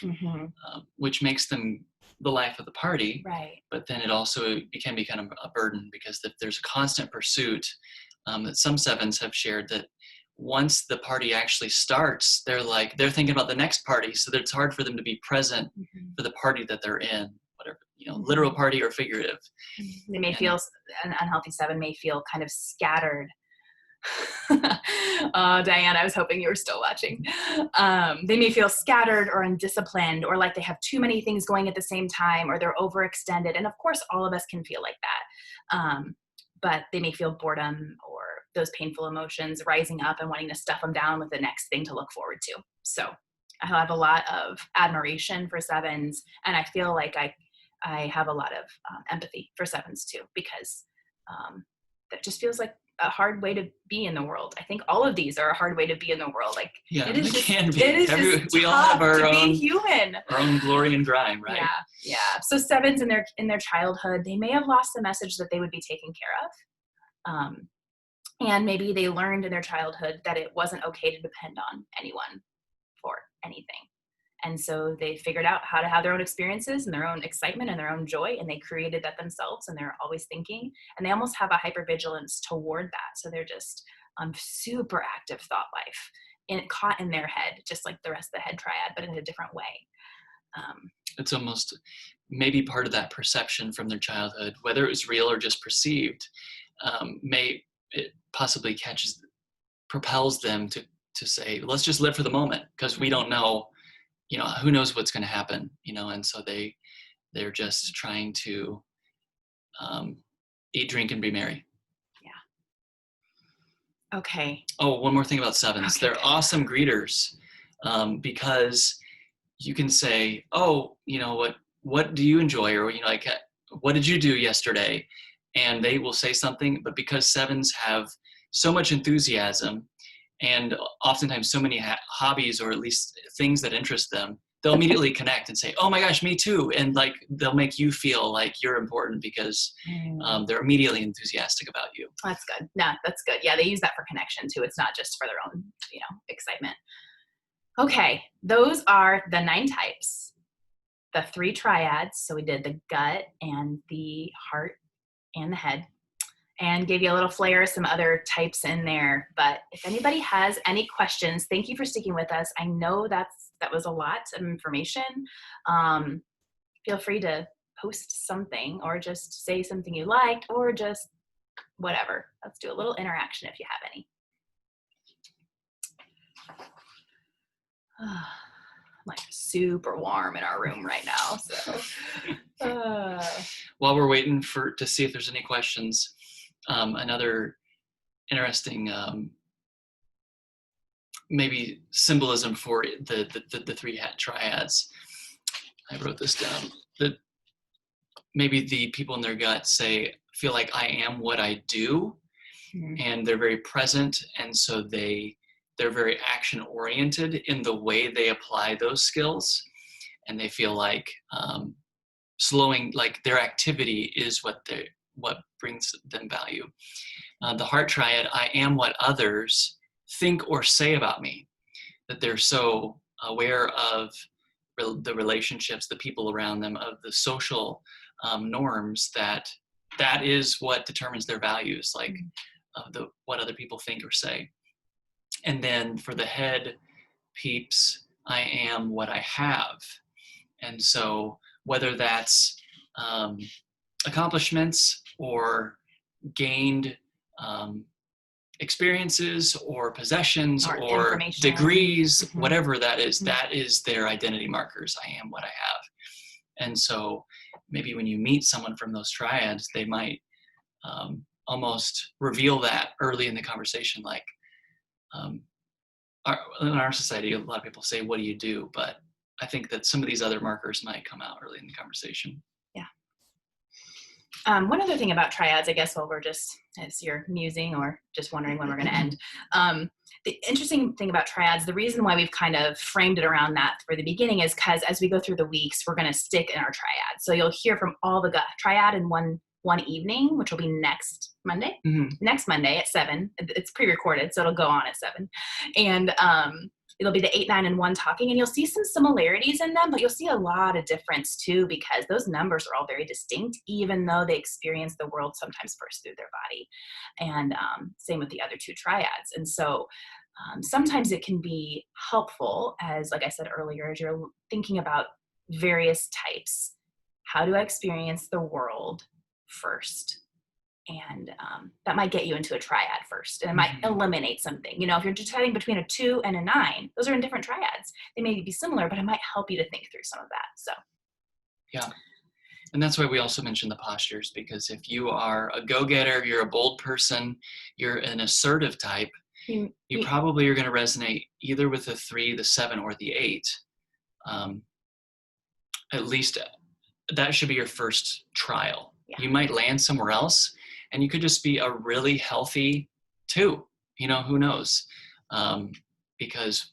which makes them the life of the party. Right. But then it also can be kind of a burden, because if there's a constant pursuit, that some sevens have shared, that once the party actually starts, they're thinking about the next party, so that it's hard for them to be present for the party that they're in, whatever, literal party or figurative. They may feel, an unhealthy seven may feel kind of scattered. Diane, I was hoping you were still watching. They may feel scattered or undisciplined, or like they have too many things going at the same time, or they're overextended. And of course, all of us can feel like that. But they may feel boredom or those painful emotions rising up and wanting to stuff them down with the next thing to look forward to. So I have a lot of admiration for sevens, and I feel like I have a lot of empathy for sevens too, because that just feels like a hard way to be in the world. I think all of these are a hard way to be in the world. Like, yeah, it is just, can be. It is just we all have our own human. Our own glory and grime, right? Yeah. So sevens in their childhood, they may have lost the message that they would be taken care of. And maybe they learned in their childhood that it wasn't okay to depend on anyone for anything. And so they figured out how to have their own experiences and their own excitement and their own joy, and they created that themselves, and they're always thinking, and they almost have a hypervigilance toward that. So they're just super active thought life, caught in their head, just like the rest of the head triad, but in a different way. It's almost maybe part of that perception from their childhood, whether it was real or just perceived, it possibly propels them to say, let's just live for the moment, because we don't know, who knows what's going to happen, and so they're just trying to eat, drink, and be merry. Yeah. Okay. Oh, one more thing about sevens. Okay. They're awesome greeters, because you can say, oh, what do you enjoy? Or, what did you do yesterday? And they will say something, but because sevens have so much enthusiasm and oftentimes so many hobbies, or at least things that interest them, they'll immediately connect and say, oh my gosh, me too. And they'll make you feel like you're important, because they're immediately enthusiastic about you. That's good. Yeah, that's good. Yeah, they use that for connection too. It's not just for their own, excitement. Okay, those are the 9 types, the 3 triads. So we did the gut and the heart and the head, and gave you a little flair, some other types in there. But if anybody has any questions, thank you for sticking with us. I know that was a lot of information. Feel free to post something, or just say something you liked, or just whatever. Let's do a little interaction if you have any. Like super warm in our room right now. So while we're waiting to see if there's any questions, another interesting maybe symbolism for the 3 triads. I wrote this down. That maybe the people in their gut feel like I am what I do, and they're very present, and so they're very action oriented in the way they apply those skills, and they feel like slowing, like their activity is what brings them value. The heart triad, I am what others think or say about me, that they're so aware of the relationships, the people around them, of the social norms, that is what determines their values, like what other people think or say. And then for the head peeps, I am what I have. And so whether that's accomplishments or gained experiences or possessions or degrees, whatever that is, that is their identity markers. I am what I have. And so maybe when you meet someone from those triads, they might almost reveal that early in the conversation. Like in our society, a lot of people say, what do you do? But I think that some of these other markers might come out early in the conversation. Yeah. One other thing about triads, I guess, while we're just, as you're musing or just wondering when we're going to end, the interesting thing about triads, the reason why we've kind of framed it around that for the beginning is because as we go through the weeks, we're going to stick in our triad. So you'll hear from all the triad in one evening, which will be next Monday. Next Monday at 7. It's pre-recorded, so it'll go on at 7. And it'll be the 8, 9, and 1 talking, and you'll see some similarities in them, but you'll see a lot of difference too, because those numbers are all very distinct, even though they experience the world sometimes first through their body. And same with the other 2 triads. And so sometimes it can be helpful, as like I said earlier, as you're thinking about various types. How do I experience the world first? And that might get you into a triad first, and it might eliminate something. If you're deciding between a 2 and a 9, those are in different triads. They may be similar, but it might help you to think through some of that. So, yeah. And that's why we also mention the postures, because if you are a go-getter, you're a bold person, you're an assertive type, you probably are going to resonate either with the 3, the 7, or the 8. At least that should be your first trial. Yeah. You might land somewhere else, and you could just be a really healthy 2, who knows? Because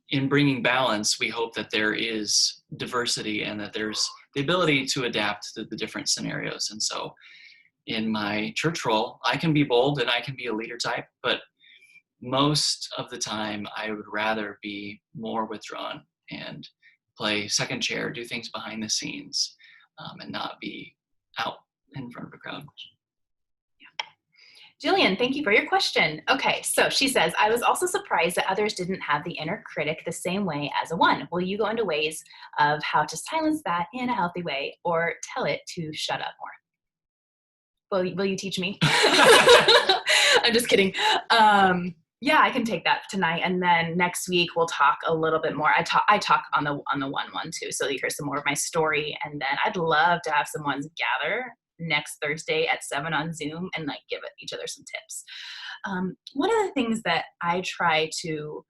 in bringing balance, we hope that there is diversity and that there's the ability to adapt to the different scenarios. And so in my church role, I can be bold and I can be a leader type, but most of the time I would rather be more withdrawn and play second chair, do things behind the scenes, and not be out in front of a crowd. Jillian, thank you for your question. Okay, so she says, I was also surprised that others didn't have the inner critic the same way as a 1. Will you go into ways of how to silence that in a healthy way or tell it to shut up more? Will you teach me? I'm just kidding. Yeah, I can take that tonight, and then next week we'll talk a little bit more. I talk on the 1 too, so you hear some more of my story, and then I'd love to have some ones gather next Thursday at 7 on Zoom and give each other some tips. One of the things that I try to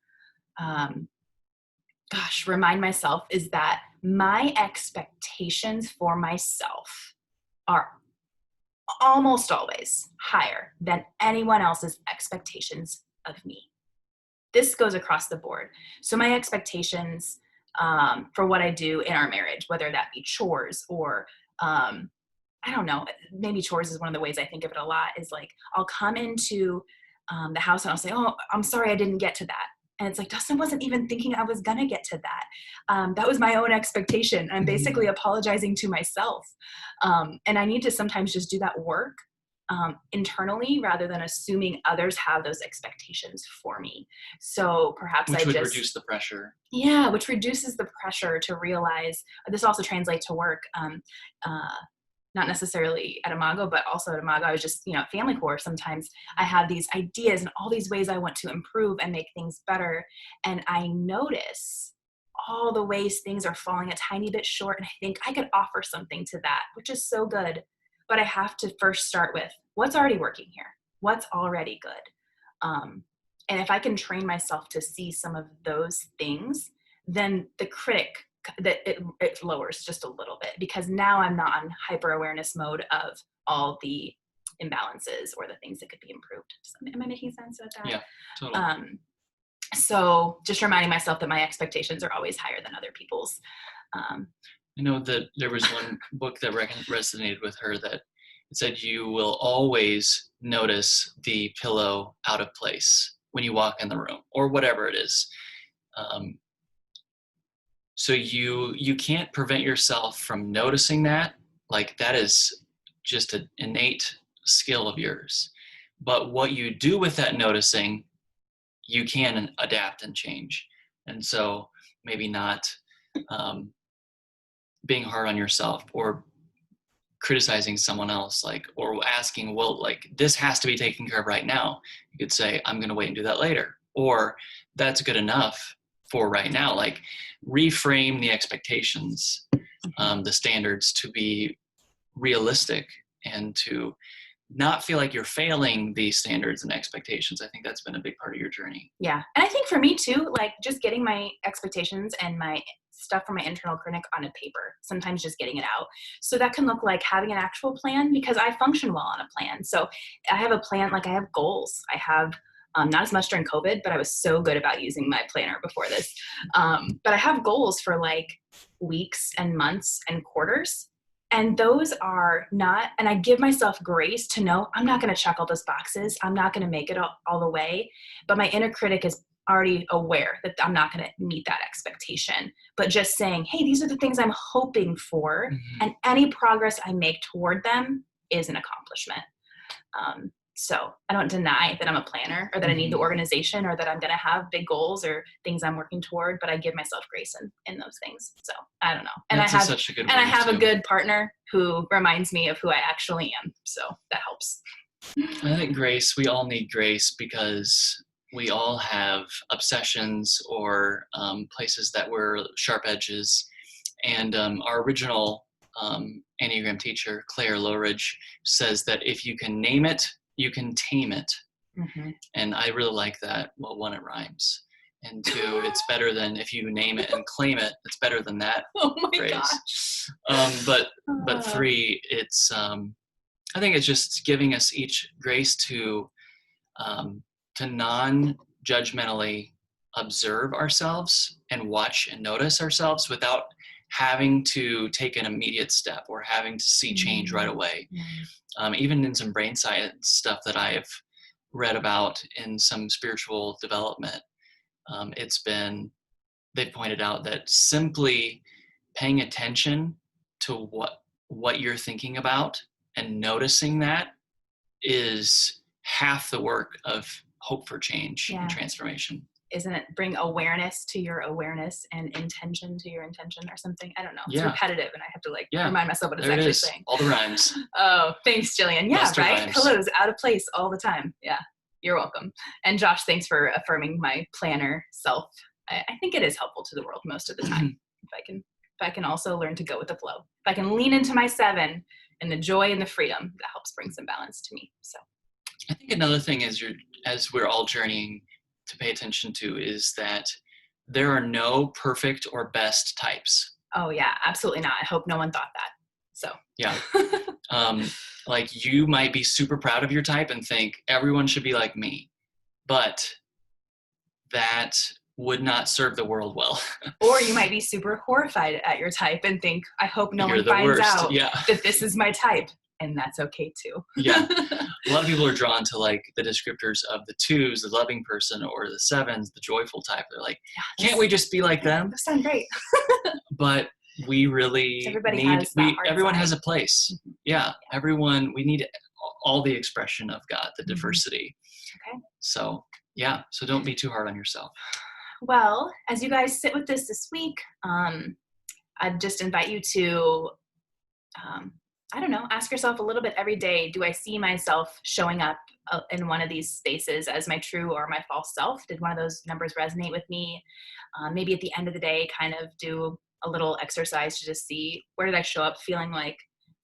remind myself is that my expectations for myself are almost always higher than anyone else's expectations of me. This goes across the board. So my expectations for what I do in our marriage, whether that be chores or I don't know, maybe chores is one of the ways I think of it a lot, is I'll come into the house and I'll say, oh, I'm sorry I didn't get to that. And it's Dustin wasn't even thinking I was going to get to that. That was my own expectation. I'm basically apologizing to myself. And I need to sometimes just do that work internally rather than assuming others have those expectations for me. So perhaps which would reduce the pressure. Yeah, which reduces the pressure to realize, this also translates to work. Not necessarily at Imago, but also at Imago, I was just, at Family Core, sometimes I have these ideas and all these ways I want to improve and make things better. And I notice all the ways things are falling a tiny bit short. And I think I could offer something to that, which is so good. But I have to first start with what's already working here, what's already good. And if I can train myself to see some of those things, then the critic, that it lowers just a little bit, because now I'm not on hyper awareness mode of all the imbalances or the things that could be improved. Am I making sense with that? Yeah, totally. So just reminding myself that my expectations are always higher than other people's. I know that there was one book that resonated with her that it said you will always notice the pillow out of place when you walk in the room or whatever it is. So you can't prevent yourself from noticing that. That is just an innate skill of yours. But what you do with that noticing, you can adapt and change. And so maybe not being hard on yourself or criticizing someone else, or asking, well, this has to be taken care of right now. You could say, I'm going to wait and do that later. Or that's good enough for right now. Reframe the expectations, the standards to be realistic and to not feel like you're failing these standards and expectations. I think that's been a big part of your journey. Yeah. And I think for me too, just getting my expectations and my stuff from my internal critic on a paper, sometimes just getting it out. So that can look like having an actual plan, because I function well on a plan. So I have a plan, like I have goals. I have not as much during COVID, but I was so good about using my planner before this. But I have goals for like weeks and months and quarters. And those are not, and I give myself grace to know I'm not going to check all those boxes. I'm not going to make it all the way. But my inner critic is already aware that I'm not going to meet that expectation. But just saying, hey, these are the things I'm hoping for. Mm-hmm. And any progress I make toward them is an accomplishment. So I don't deny that I'm a planner or that I need the organization or that I'm going to have big goals or things I'm working toward, but I give myself grace in those things. So I don't know. And I have a good partner who reminds me of who I actually am. So that helps. I think grace, we all need grace because we all have obsessions or places that we're sharp edges. And our original Enneagram teacher, Claire Lowridge, says that if you can name it, you can tame it. Mm-hmm. And I really like that. Well, one, it rhymes. And two, it's better than if you name it and claim it. It's better than that phrase. Gosh. But three, it's I think it's just giving us each grace to non-judgmentally observe ourselves and watch and notice ourselves without having to take an immediate step or having to see change right away. Even in some brain science stuff that I've read about in some spiritual development, they've pointed out that simply paying attention to what you're thinking about and noticing that is half the work of hope for change and transformation. Isn't it bring awareness to your awareness and intention to your intention or something? I don't know. It's repetitive and I have to remind myself what it's actually saying. All the rhymes. Oh, thanks, Jillian. Yeah, Master right? rhymes. Pillows out of place all the time. Yeah, you're welcome. And Josh, thanks for affirming my planner self. I think it is helpful to the world most of the time. If I can also learn to go with the flow. If I can lean into my 7 and the joy and the freedom, that helps bring some balance to me. So I think another thing is as we're all journeying to pay attention to is that there are no perfect or best types. Oh yeah, absolutely not. I hope no one thought that. So yeah. Like you might be super proud of your type and think everyone should be like me, but that would not serve the world well. Or you might be super horrified at your type and think, I hope no one finds out that this is my type. And that's okay too. Yeah. A lot of people are drawn to like the descriptors of the 2s, the loving person, or the 7s, the joyful type. They're like, can't we just be like them? Those sound great. But we really everyone has a place. Mm-hmm. Yeah. Everyone, we need all the expression of God, the diversity. Okay. So yeah. So don't be too hard on yourself. Well, as you guys sit with this week, I'd just invite you to, I don't know, ask yourself a little bit every day, do I see myself showing up in one of these spaces as my true or my false self? Did one of those numbers resonate with me? Maybe at the end of the day, kind of do a little exercise to just see where did I show up feeling like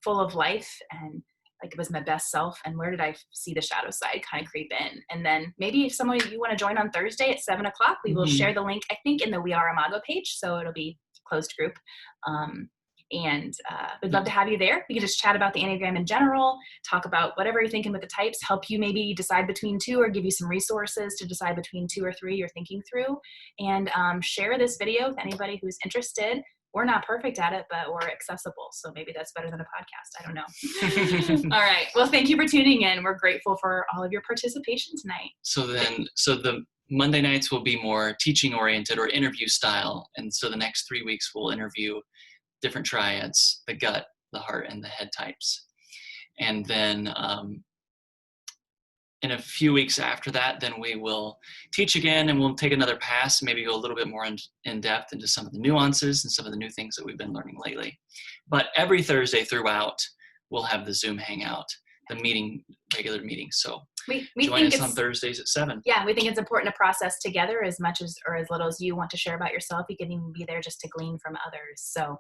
full of life and like it was my best self, and where did I see the shadow side kind of creep in? And then maybe if someone you want to join on Thursday at 7:00, we will share the link, I think, in the We Are Imago page. So it'll be a closed group. And we'd love to have you there. We can just chat about the Enneagram in general, talk about whatever you're thinking with the types, help you maybe decide between 2 or give you some resources to decide between 2 or 3 you're thinking through. And share this video with anybody who's interested. We're not perfect at it, but we're accessible. So maybe that's better than a podcast. I don't know. All right. Well, thank you for tuning in. We're grateful for all of your participation tonight. So the Monday nights will be more teaching oriented or interview style. And so the next 3 weeks we'll interview different triads, the gut, the heart, and the head types. And then in a few weeks after that, then we will teach again and we'll take another pass, maybe go a little bit more in depth into some of the nuances and some of the new things that we've been learning lately. But every Thursday throughout, we'll have the Zoom hangout, the regular meeting. So we join us on Thursdays at 7. Yeah, we think it's important to process together as much as or as little as you want to share about yourself. You can even be there just to glean from others. So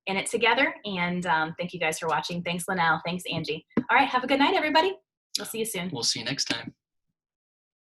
in it together. And thank you guys for watching. Thanks, Linnell. Thanks, Angie. All right. Have a good night, everybody. We'll see you soon. We'll see you next time.